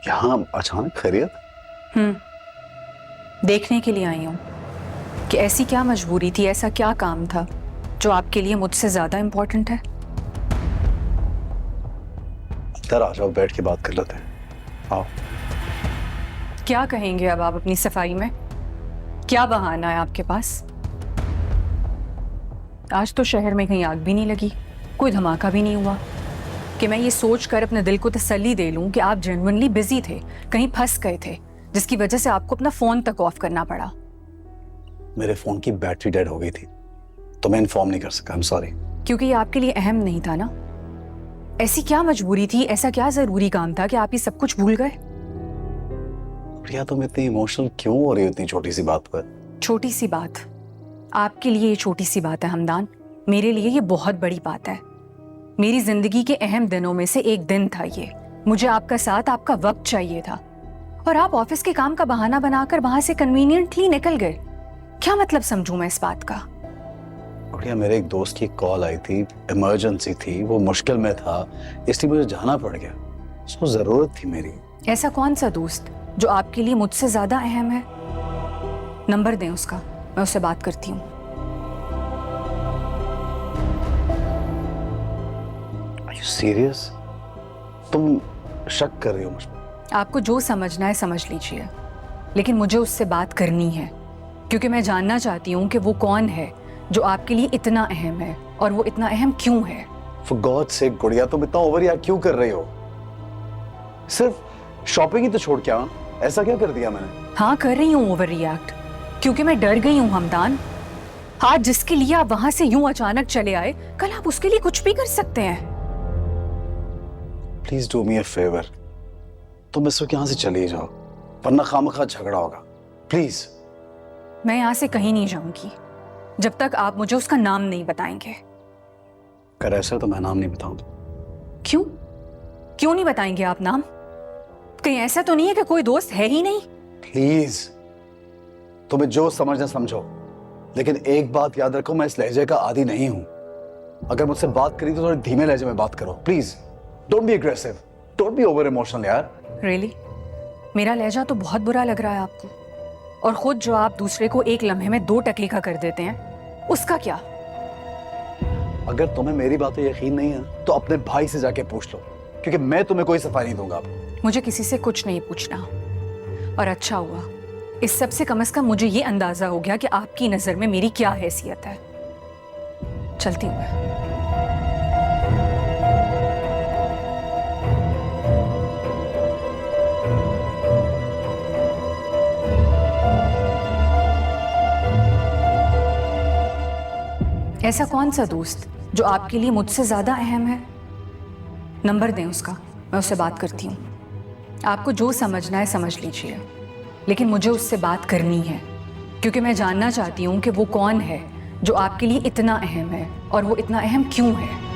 यहाँ अचानक खैरियत? देखने के लिए आई हूँ कि ऐसी क्या मजबूरी थी, ऐसा क्या काम था जो आपके लिए मुझसे ज्यादा इम्पोर्टेंट है। अंदर आ जाओ, बैठ के बात कर लेते हैं। आओ। क्या कहेंगे अब आप अपनी सफाई में? क्या बहाना है आपके पास? आज तो शहर में कहीं आग भी नहीं लगी, कोई धमाका भी नहीं हुआ कि मैं ये सोच कर अपने दिल को तसल्ली दे लूं कि आप जेन्युइनली बिजी थे, कहीं फंस गए थे, जिसकी वजह से आपको अपना फोन तक ऑफ करना पड़ा। मेरे फोन की बैटरी डेड हो गई थी तो मैं इन्फॉर्म नहीं कर सका। I am sorry. क्योंकि ये आपके लिए अहम नहीं था ना। ऐसी क्या मजबूरी थी, ऐसा क्या जरूरी काम था कि आप ये सब कुछ भूल गए? प्रिया, तुम इतनी इमोशनल क्यों हो रही हो इतनी छोटी सी बात पर? छोटी सी बात? आपके लिए ये छोटी सी बात है हमदान, मेरे लिए ये बहुत बड़ी बात है। मेरी जिंदगी के अहम दिनों में से एक दिन था ये। मुझे आपका साथ, आपका वक्त चाहिए था, और आप ऑफिस के काम का बहाना बनाकर वहां से कन्वीनियंटली निकल गए। क्या मतलब समझूं मैं इस बात का? प्रिया, मेरे एक दोस्त की कॉल आई थी, इमरजेंसी थी, वो मुश्किल में था, इसलिए मुझे जाना पड़ गया। उसको जरूरत थी मेरी। ऐसा कौन सा दोस्त जो आपके लिए मुझसे ज्यादा अहम है? नंबर दें उसका, मैं उससे बात करती हूँ। सीरियस? तुम शक कर रही हो मुझ पर? आपको जो समझना है समझ लीजिए, लेकिन मुझे उससे बात करनी है क्योंकि मैं जानना चाहती हूँ कि वो कौन है जो आपके लिए इतना अहम है, और वो इतना अहम क्यों है। For God's sake, गुड़िया, तुम इतना ओवर रिएक्ट क्यों कर रही हो? सिर्फ शॉपिंग ही तो छोड़ के आओ। ऐसा क्या कर दिया मैंने? हाँ, कर रही हूँ ओवर रिएक्ट, क्योंकि मैं डर गई हूँ हमदान। आज जिसके लिए आप वहां से यूं अचानक चले आए, कल आप उसके लिए कुछ भी कर सकते हैं। Please do me a favour, तुम इस वक्त यहाँ से चली जाओ, वरना खामखा झगड़ा होगा। प्लीज। मैं यहाँ से कहीं नहीं जाऊंगी जब तक आप मुझे उसका नाम नहीं बताएंगे। अगर ऐसा तो मैं नाम नहीं बताऊंगा। क्यों? क्यों नहीं बताएंगे आप नाम? कहीं ऐसा तो नहीं है कि कोई दोस्त है ही नहीं? प्लीज, तुम्हें जो समझना समझो, लेकिन एक बात याद रखो, मैं इस लहजे का आदी नहीं हूं। अगर मुझसे बात करी तो थोड़े धीमे लहजे में बात करो। Please don't be aggressive, don't be over emotional यार। रियली? मेरा लहजा तो बहुत बुरा लग रहा है आपको, और खुद जो आप दूसरे को एक लम्हे में 2 टके का कर देते हैं, उसका क्या? अगर तुम्हें मेरी बातें यकीन नहीं है तो अपने भाई से जाके पूछ लो, क्योंकि मैं तुम्हें कोई सफाई नहीं दूंगा। मुझे किसी से कुछ नहीं पूछना, और अच्छा हुआ, इस सब से कम से कम मुझे ये अंदाजा हो गया कि आपकी नजर में मेरी क्या हैसियत है। चलती हूँ मैं। ऐसा कौन सा दोस्त जो आपके लिए मुझसे ज्यादा अहम है? नंबर दें उसका, मैं उससे बात करती हूँ। आपको जो समझना है समझ लीजिए, लेकिन मुझे उससे बात करनी है क्योंकि मैं जानना चाहती हूँ कि वो कौन है जो आपके लिए इतना अहम है, और वो इतना अहम क्यों है।